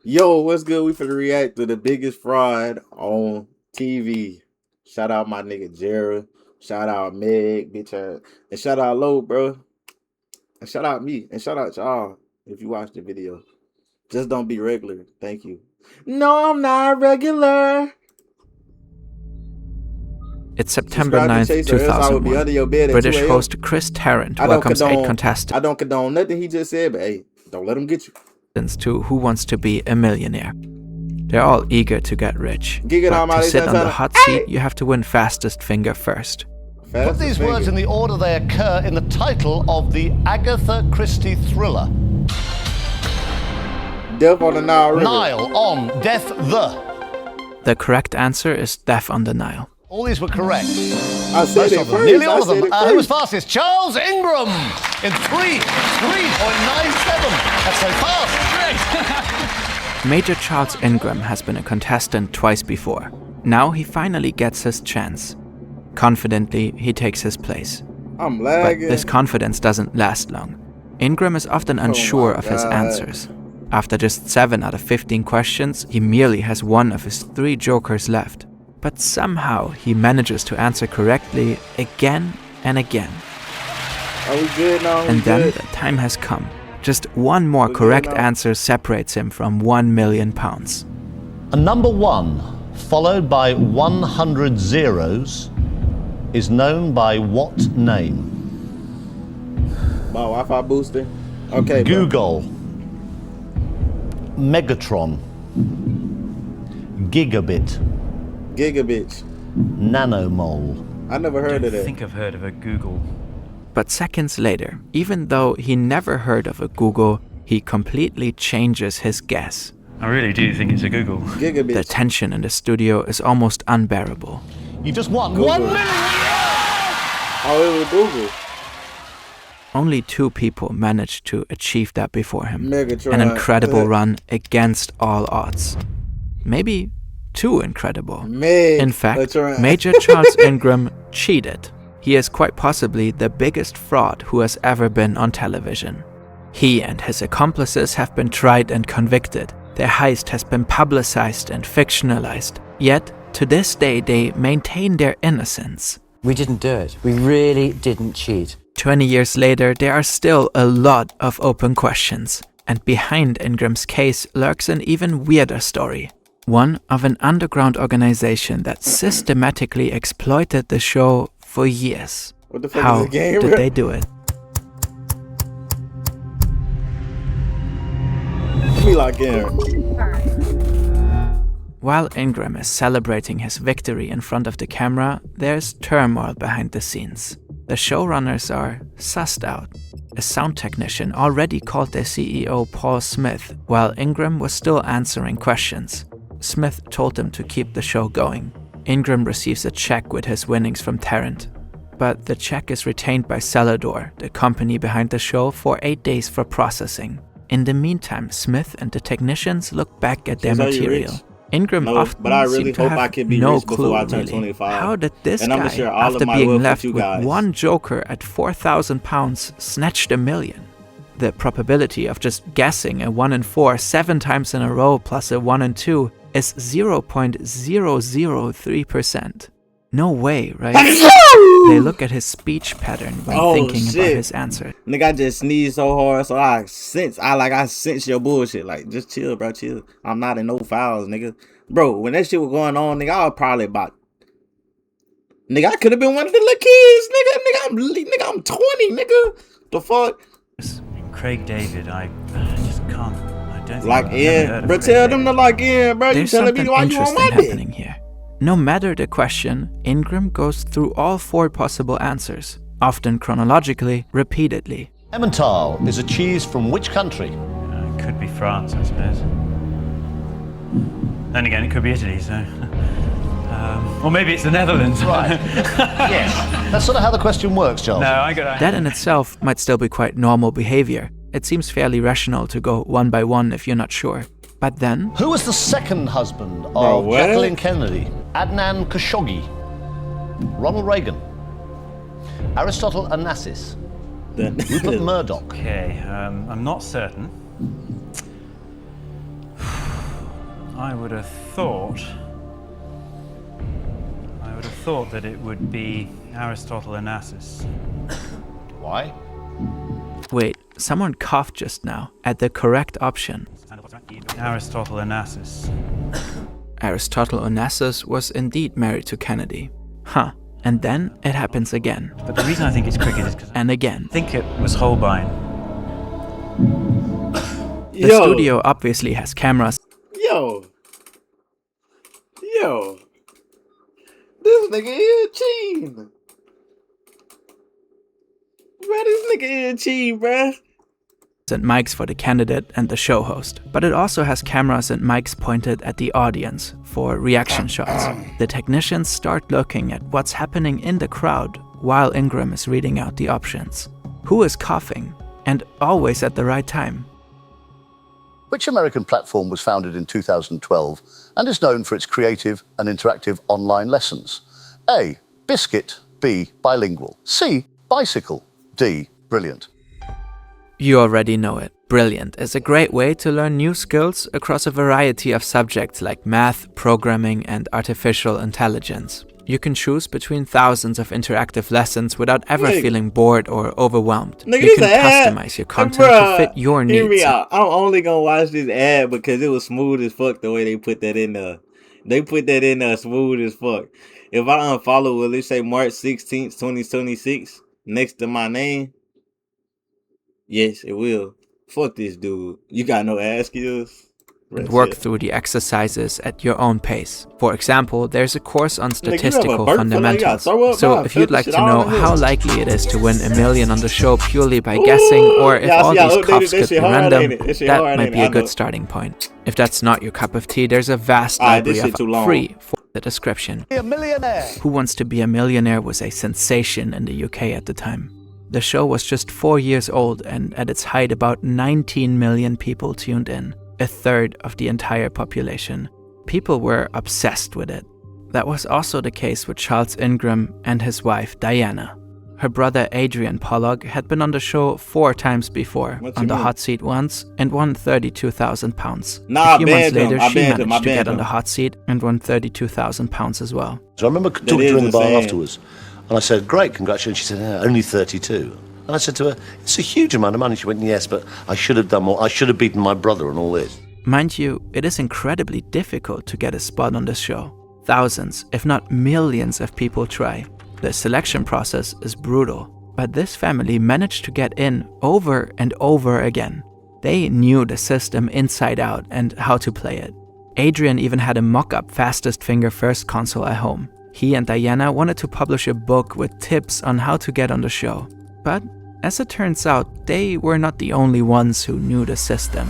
Yo, what's good? We finna react to the biggest fraud on TV. Shout out my nigga Jared. Shout out Meg, bitch ass. And shout out Low, bro. And shout out me. And shout out y'all if you watch the video. Just don't be regular. Thank you. No, I'm not regular. It's September Subscribe to 9th, Chaser, else I would be 2001. under your bed at British 2 a.m. host Chris Tarrant I don't welcomes 8 condone. I contestants don't condone nothing he just said, but hey, don't let him get you. to Who Wants to Be a Millionaire. They're all eager to get rich, Giga but Dama, to they sit said on the something. hot seat, you have to win fastest finger first. Fast Put these finger. words in the order they occur in the title of the Agatha Christie thriller. Death on the Nile River. Nile on Death the. The correct answer is Death on the Nile. All these were correct. I said Most it of them, first. nearly I all of said them. it Who was first. fastest? Charles Ingram in 3.97. That's so fast. Major Charles Ingram has been a contestant twice before. Now he finally gets his chance. Confidently, he takes his place. I'm But lagging. this confidence doesn't last long. Ingram is often unsure of his God. answers. After just 7 out of 15 questions, he merely has one of his 3 jokers left. But somehow he manages to answer correctly again and again. Are we good now? We And then good? the time has come. Just one more We good correct now? answer separates him from £1 million. A number 1, followed by 100 zeros, is known by what name? My Wi-Fi booster. Okay, bro. Google, Megatron, Gigabit, Gigabit. Nanomole. I never heard of I that. think I've heard of a Google. But seconds later, even though he never heard of a Google, he completely changes his guess. I really do think it's a Google. The Gigabit. tension in the studio is almost unbearable. You just won Google. 1 million! Oh, it was Google. Only 2 people managed to achieve that before him. Megatron. An incredible run against all odds. Maybe too incredible. In fact, Megatron. Major Charles Ingram cheated. He is quite possibly the biggest fraud who has ever been on television. He and his accomplices have been tried and convicted. Their heist has been publicized and fictionalized. Yet, to this day, they maintain their innocence. We didn't do it. We really didn't cheat. 20 years later, there are still a lot of open questions. And behind Ingram's case lurks an even weirder story. One of an underground organization that systematically exploited the show for years. What the fuck How is a game? did they do it? Me like in. While Ingram is celebrating his victory in front of the camera, there's turmoil behind the scenes. The showrunners are sussed out. A sound technician already called their CEO Paul Smith, while Ingram was still answering questions. Smith told him to keep the show going. Ingram receives a check with his winnings from Tarrant. But the check is retained by Celador, the company behind the show, for 8 days for processing. In the meantime, Smith and the technicians look back at their Says, "Are you material. rich?" Ingram No, often but I really seemed to hope have I can be no rich before clue, I turn really. 25. How did this And I'm guy, gonna share all of after my being wealth with left you with guys. one joker at £4,000, snatch the million? The probability of just guessing a 1 in 4 7 times in a row plus a 1 in 2 is 0.003%. No way, right? They look at his speech pattern when Oh, thinking about shit. his answer. Nigga, I just sneezed so hard, so I sense your bullshit. Like, just chill, bro, chill. I'm not in no fouls, nigga. Bro, when that shit was going on, nigga, I was probably about. Nigga, I could have been one of the little kids, nigga. I'm 20, nigga. The fuck? Craig David, I just can't. I don't think Like I've never heard in, of bro. Craig Tell them to David. like in, bro. You There's telling something me why you on interesting my dick? happening here. No matter the question, Ingram goes through all 4 possible answers, often chronologically, repeatedly. Emmental is a cheese from which country? It could be France, I suppose. Then again, it could be Italy, so. Or maybe it's the Netherlands. Right. Yes. That's sort of how the question works, Charles. No, I got That in itself might still be quite normal behavior. It seems fairly rational to go one by one if you're not sure. But then, Who was the second husband Bro, of what? Jacqueline Kennedy? Adnan Khashoggi, Ronald Reagan, Aristotle Onassis, Rupert Murdoch. Okay, I'm not certain. I would have thought that it would be Aristotle Onassis. Why? Wait, someone coughed just now at the correct option. Aristotle Onassis. Aristotle Onassis was indeed married to Kennedy. Huh. And then it happens again. But the reason I think it's cricket is because And again. I think it was Holbein. The studio obviously has cameras. Yo. This nigga is cheating. Bro, this nigga is cheating, bruh. And mics for the candidate and the show host. But it also has cameras and mics pointed at the audience for reaction shots. The technicians start looking at what's happening in the crowd while Ingram is reading out the options. Who is coughing? And always at the right time. Which American platform was founded in 2012 and is known for its creative and interactive online lessons? A. Biscuit. B. Bilingual. C. Bicycle. D. Brilliant. You already know it. Brilliant is a great way to learn new skills across a variety of subjects like math, programming, and artificial intelligence. You can choose between thousands of interactive lessons without ever feeling bored or overwhelmed. You can customize your content to fit your needs. Hear me out. I'm only gonna watch this ad because it was smooth as fuck the way they put that in there. They put that in there smooth as fuck. If I unfollow, will it say March 16th, 2026 next to my name? Yes, it will. Fuck this dude. You got no ass skills? And work through the exercises at your own pace. For example, there's a course on statistical fundamentals. So if you'd like to know how likely it is to win $1 million on the show purely by guessing, or if all these coughs could be random, that might be a good starting point. If that's not your cup of tea, there's a vast library of free for the description. Be a millionaire. Who Wants to Be a Millionaire was a sensation in the UK at the time. The show was just 4 years old, and at its height about 19 million people tuned in, a third of the entire population. People were obsessed with it. That was also the case with Charles Ingram and his wife Diana. Her brother Adrian Pollock had been on the show 4 times before, on the hot seat once, and won £32,000. A few months later, she managed to get on the hot seat and won £32,000 as well. So I remember talking to her in the bar afterwards, and I said, "Great, congratulations." She said, "Yeah, only 32. And I said to her, "It's a huge amount of money." She went, "Yes, but I should have done more. I should have beaten my brother and all this." Mind you, it is incredibly difficult to get a spot on this show. Thousands, if not millions of people try. The selection process is brutal. But this family managed to get in over and over again. They knew the system inside out and how to play it. Adrian even had a mock-up fastest finger first console at home. He and Diana wanted to publish a book with tips on how to get on the show. But as it turns out, they were not the only ones who knew the system.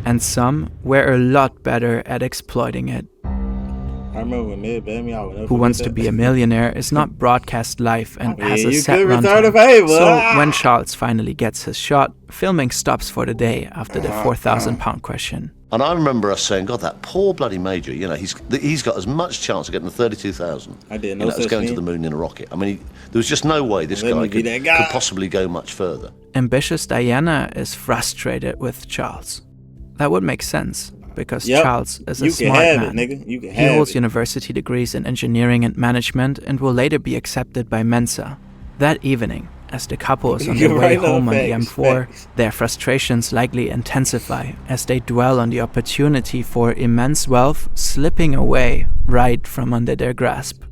And some were a lot better at exploiting it. I remember when Ned bailed me out. Who Wants to Be a Millionaire is not broadcast live and has a you set could return runtime. the favor. So when Charles finally gets his shot, filming stops for the day after the £4,000 question. And I remember us saying, "God, that poor bloody Major, you know, he's got as much chance of getting the 32,000 I didn't know as going to the moon in a rocket." I mean, there was just no way this guy could possibly go much further. Ambitious Diana is frustrated with Charles. That would make sense, because Charles is a smart man. He holds university degrees in engineering and management and will later be accepted by Mensa. That evening, as the couple is on their way home on the M4, their frustrations likely intensify as they dwell on the opportunity for immense wealth slipping away right from under their grasp.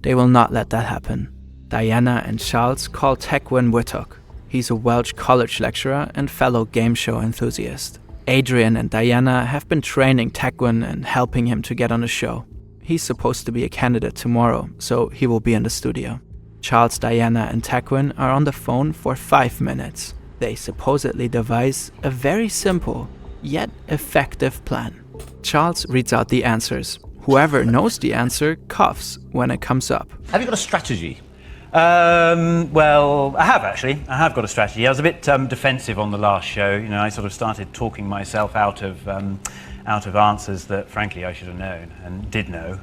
They will not let that happen. Diana and Charles call Tegwin Whittock. He's a Welsh college lecturer and fellow game show enthusiast. Adrian and Diana have been training Tegwin and helping him to get on the show. He's supposed to be a candidate tomorrow, so he will be in the studio. Charles, Diana, and Tegwin are on the phone for 5 minutes. They supposedly devise a very simple, yet effective plan. Charles reads out the answers. Whoever knows the answer coughs when it comes up. Have you got a strategy? Well, I have actually. I have got a strategy. I was a bit defensive on the last show. You know, I sort of started talking myself out of answers that, frankly, I should have known and did know.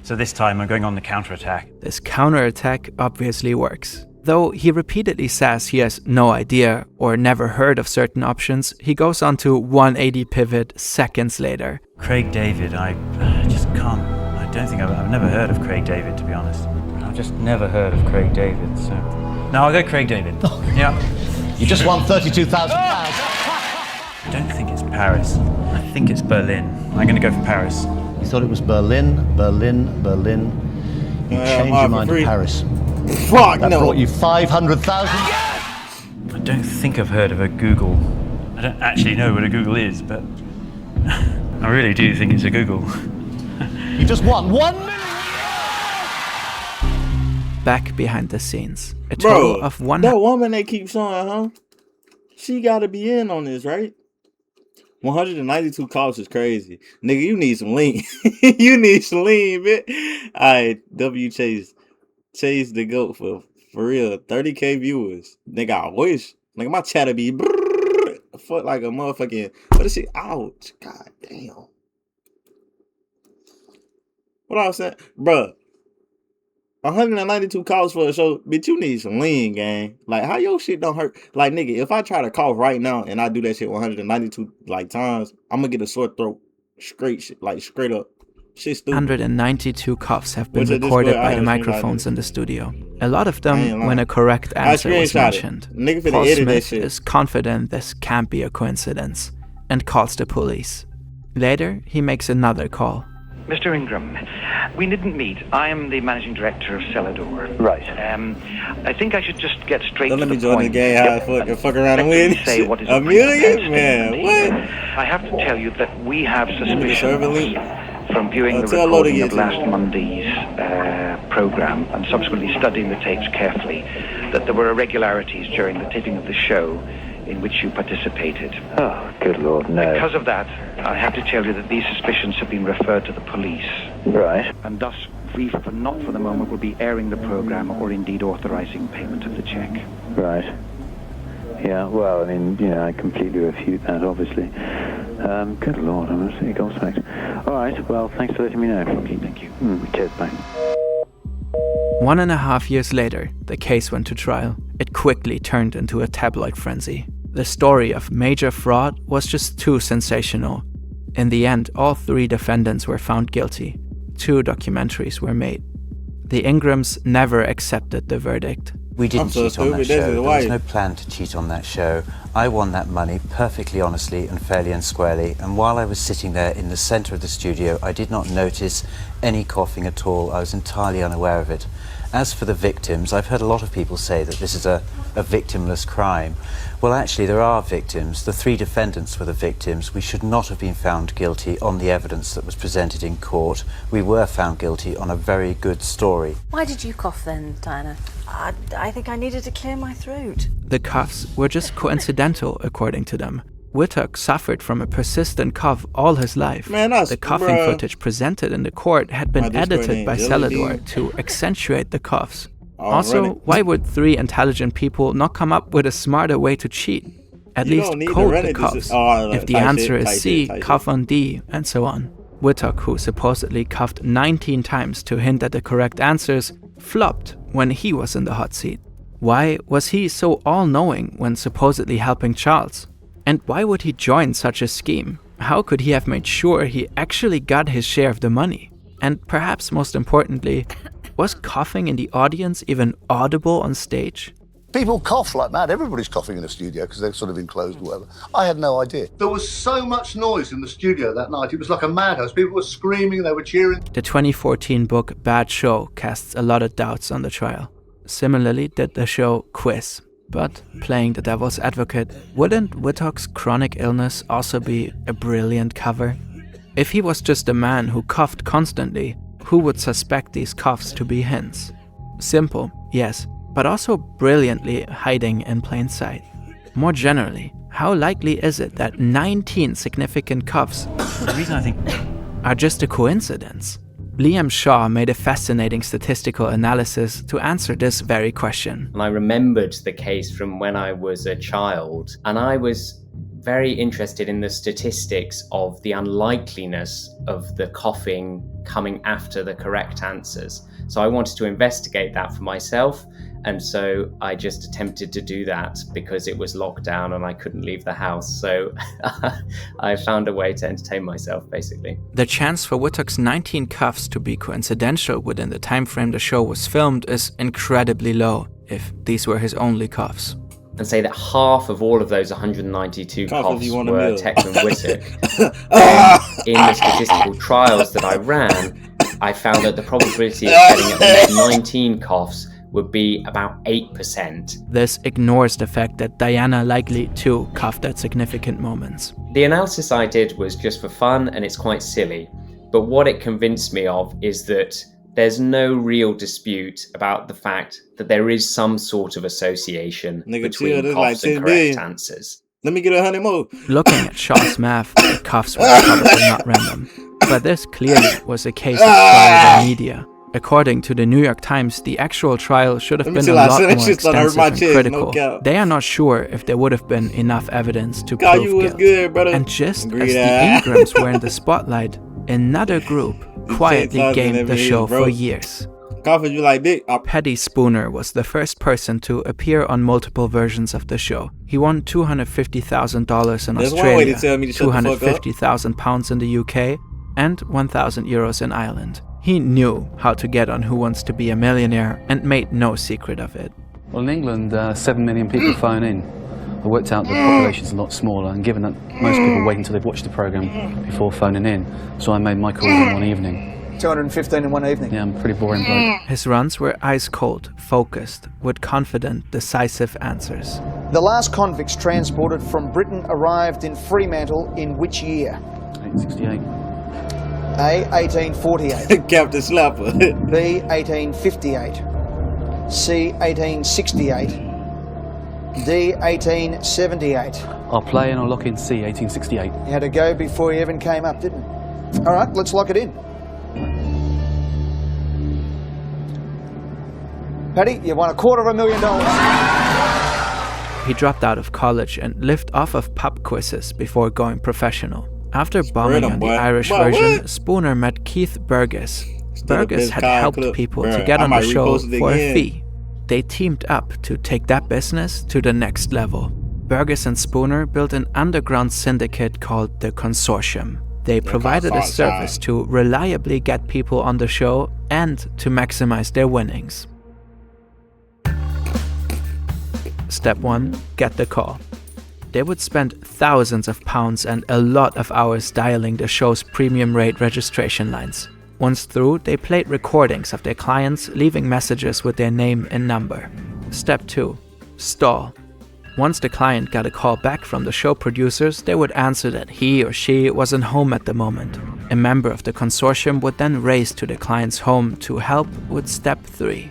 So this time I'm going on the counterattack. This counterattack obviously works. Though he repeatedly says he has no idea or never heard of certain options, he goes on to 180 pivot seconds later. Craig David, I just can't. I don't think I've never heard of Craig David, to be honest. I've just never heard of Craig David, so. No, I'll go Craig David. Yeah. You just won £32,000. I don't think it's Paris. I think it's Berlin. I'm going to go for Paris. You thought it was Berlin. You changed your mind to Paris. Fuck That no. brought you 500,000. I don't think I've heard of a Google. I don't actually know what a Google is, but I really do think it's a Google. You just won 1 million. Back behind the scenes, a total Bro, of one. that woman they keep showing, huh? She gotta be in on this, right? 192 calls is crazy. Nigga, you need some lean. You need some lean, bitch. Alright, W Chase. Chase the GOAT for real. 30K viewers. Nigga, I wish. Nigga, my chatter be foot like a motherfucking. What is she? Ouch. God damn. What I was saying? Bruh. 192 calls for a show, bitch, you need some lean, gang. Like, how your shit don't hurt? Like, nigga, if I try to cough right now and I do that shit 192 like times, I'm gonna get a sore throat. Straight shit, like straight up. Shit stupid. 192 coughs have been Which at this recorded point, I by had the a screenshot microphones of it. in the studio. A lot of I ain't them lying. when a correct I answer was screenshot it. mentioned. Nigga finna Paul edit that Smith shit. is confident this can't be a coincidence and calls the police. Later, he makes another call. Mr. Ingram, we didn't meet. I am the managing director of Celador. Right. I think I should just get straight Don't to let me the join the point. game. How I fuck around and Let win. me say what is A million? prepared Man, statement. what? I have to tell you that we have serve a link? suspicions from viewing the tell Lola to recording get of to last it. Monday's program and subsequently studying the tapes carefully that there were irregularities during the taping of the show in which you participated. Oh, good Lord, no. Because of that, I have to tell you that these suspicions have been referred to the police. Right. And thus, we, for not for the moment, will be airing the program or indeed authorizing payment of the check. Right. Yeah, well, I mean, you know, I completely refute that, obviously. Good Lord, I'm absolutely gobsmacked. All right, well, thanks for letting me know. Okay, thank you. Cheers, bye. 1.5 years later, the case went to trial. It quickly turned into a tabloid frenzy. The story of major fraud was just too sensational. In the end, all 3 defendants were found guilty. 2 documentaries were made. The Ingrams never accepted the verdict. We didn't I'm so cheat on that stupid, show. this is There why- was no plan to cheat on that show. I won that money perfectly honestly and fairly and squarely, and while I was sitting there in the centre of the studio, I did not notice any coughing at all. I was entirely unaware of it. As for the victims, I've heard a lot of people say that this is a victimless crime. Well, actually, there are victims. The 3 defendants were the victims. We should not have been found guilty on the evidence that was presented in court. We were found guilty on a very good story. Why did you cough then, Diana? I think I needed to clear my throat. The coughs were just coincidental, according to them. Wittock suffered from a persistent cough all his life. Man, that's- the coughing bruh. footage presented in the court had My been Discord edited name, by Jelly Celador Bean. to accentuate the coughs. Oh, Also, run it. why would 3 intelligent people not come up with a smarter way to cheat? At You least don't need to code run the it, this coughs. is- oh, If the type answer shit, is type C, shit, type cough shit. on D, and so on. Wittock, who supposedly coughed 19 times to hint at the correct answers, flopped when he was in the hot seat. Why was he so all-knowing when supposedly helping Charles? And why would he join such a scheme? How could he have made sure he actually got his share of the money? And perhaps most importantly, was coughing in the audience even audible on stage? People cough like mad. Everybody's coughing in the studio because they're sort of enclosed or whatever. I had no idea. There was so much noise in the studio that night. It was like a madhouse. People were screaming, they were cheering. The 2014 book Bad Show casts a lot of doubts on the trial. Similarly did the show Quiz. But, playing the devil's advocate, wouldn't Wittock's chronic illness also be a brilliant cover? If he was just a man who coughed constantly, who would suspect these coughs to be hints? Simple, yes, but also brilliantly hiding in plain sight. More generally, how likely is it that 19 significant coughs The reason I think are just a coincidence? Liam Shaw made a fascinating statistical analysis to answer this very question. And I remembered the case from when I was a child, and I was very interested in the statistics of the unlikeliness of the coughing coming after the correct answers. So I wanted to investigate that for myself, And so I just attempted to do that because it was locked down and I couldn't leave the house. So I found a way to entertain myself, basically. The chance for Wittock's 19 cuffs to be coincidental within the time frame the show was filmed is incredibly low, if these were his only cuffs. And say that half of all of those 192 cuffs were Techman Wittock. In the statistical trials that I ran, I found that the probability of getting at least 19 cuffs would be about 8%. This ignores the fact that Diana likely too cuffed at significant moments. The analysis I did was just for fun and it's quite silly, but what it convinced me of is that there's no real dispute about the fact that there is some sort of association between cuffs and correct answers. Let me get 100 more. Looking at Shaw's math, the cuffs were probably not random. But this clearly was a case of trial by media. According to the New York Times, the actual trial should have been a lot more extensive and critical. They are not sure if there would have been enough evidence to prove guilt. And just as the Ingrams were in the spotlight, another group quietly gamed the show for years. Paddy Spooner was the first person to appear on multiple versions of the show. He won $250,000 in Australia, £250,000 in the UK, and €1,000 in Ireland. He knew how to get on Who Wants to Be a Millionaire and made no secret of it. Well, in England, 7 million people phone in. I worked out the population's a lot smaller, and given that most people wait until they've watched the programme before phoning in, so I made my calls in one evening. 215 in one evening? Yeah, I'm a pretty boring bloke. His runs were ice cold, focused, with confident, decisive answers. The last convicts transported from Britain arrived in Fremantle in which year? 1868. A. 1848. Captain Slapper. B. 1858. C. 1868. D. 1878. I'll play and I'll lock in C. 1868. You had to go before you even came up, didn't you? All right, let's lock it in. Paddy, you won $250,000. He dropped out of college and lived off of pub quizzes before going professional. After bombing on the Irish version, Spooner met Keith Burgess. Burgess had helped people to get on the show for a fee. They teamed up to take that business to the next level. Burgess and Spooner built an underground syndicate called the Consortium. They provided a service to reliably get people on the show and to maximize their winnings. Step 1. Get the call. They would spend thousands of pounds and a lot of hours dialing the show's premium rate registration lines. Once through, they played recordings of their clients, leaving messages with their name and number. Step 2. Stall. Once the client got a call back from the show producers, they would answer that he or she wasn't home at the moment. A member of the consortium would then race to the client's home to help with step 3.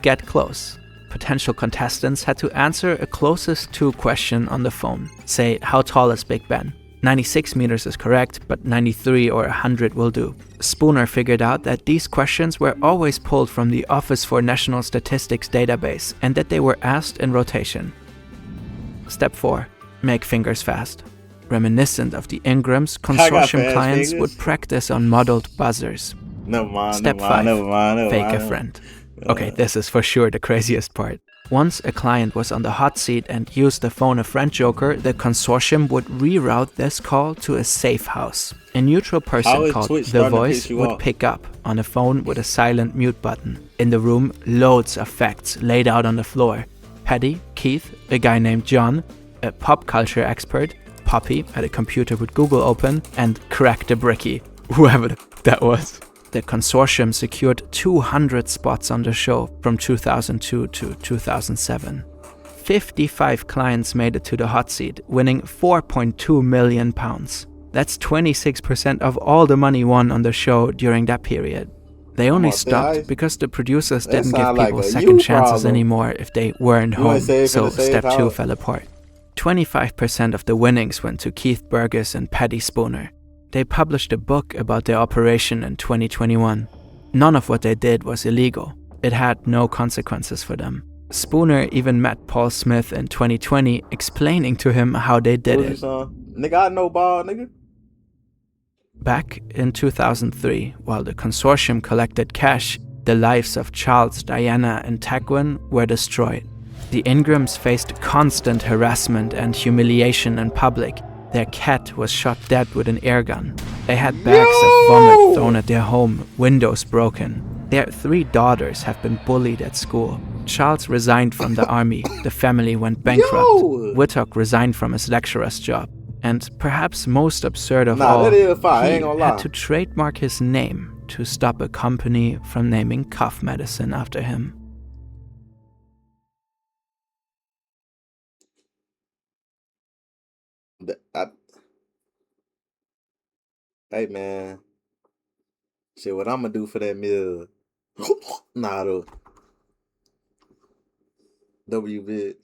Get close. Potential contestants had to answer a closest to question on the phone. Say, how tall is Big Ben? 96 meters is correct, but 93 or 100 will do. Spooner figured out that these questions were always pulled from the Office for National Statistics database and that they were asked in rotation. Step 4. Make fingers fast. Reminiscent of the Ingrams, consortium clients would practice on modeled buzzers. Step 5. Fake a friend. Okay, this is for sure the craziest part. Once a client was on the hot seat and used the phone a friend joker, the consortium would reroute this call to a safe house. A neutral person called The Voice would pick up on a phone with a silent mute button. In the room, loads of facts laid out on the floor. Paddy, Keith, a guy named John, a pop culture expert, Poppy at a computer with Google open, and Crack the Bricky, whoever that was. The consortium secured 200 spots on the show from 2002 to 2007. 55 clients made it to the hot seat, winning £4.2 million. That's 26% of all the money won on the show during that period. They only stopped because the producers didn't give people second chances anymore if they weren't home, so step 2 fell apart. 25% of the winnings went to Keith Burgess and Paddy Spooner. They published a book about their operation in 2021. None of what they did was illegal. It had no consequences for them. Spooner even met Paul Smith in 2020, explaining to him how they did it. Nigga, I know ball, nigga. Back in 2003, while the consortium collected cash, The lives of Charles, Diana, and Tagwin were destroyed. The Ingrams faced constant harassment and humiliation in public. Their cat was shot dead with an air gun. They had bags of vomit thrown at their home, windows broken. Their 3 daughters have been bullied at school. Charles resigned from the army. The family went bankrupt. Whittock resigned from his lecturer's job. And perhaps most absurd of all, he had to trademark his name to stop a company from naming cough medicine after him. Hey man, shit, what I'm gonna do for that meal? Nah, though. WBit.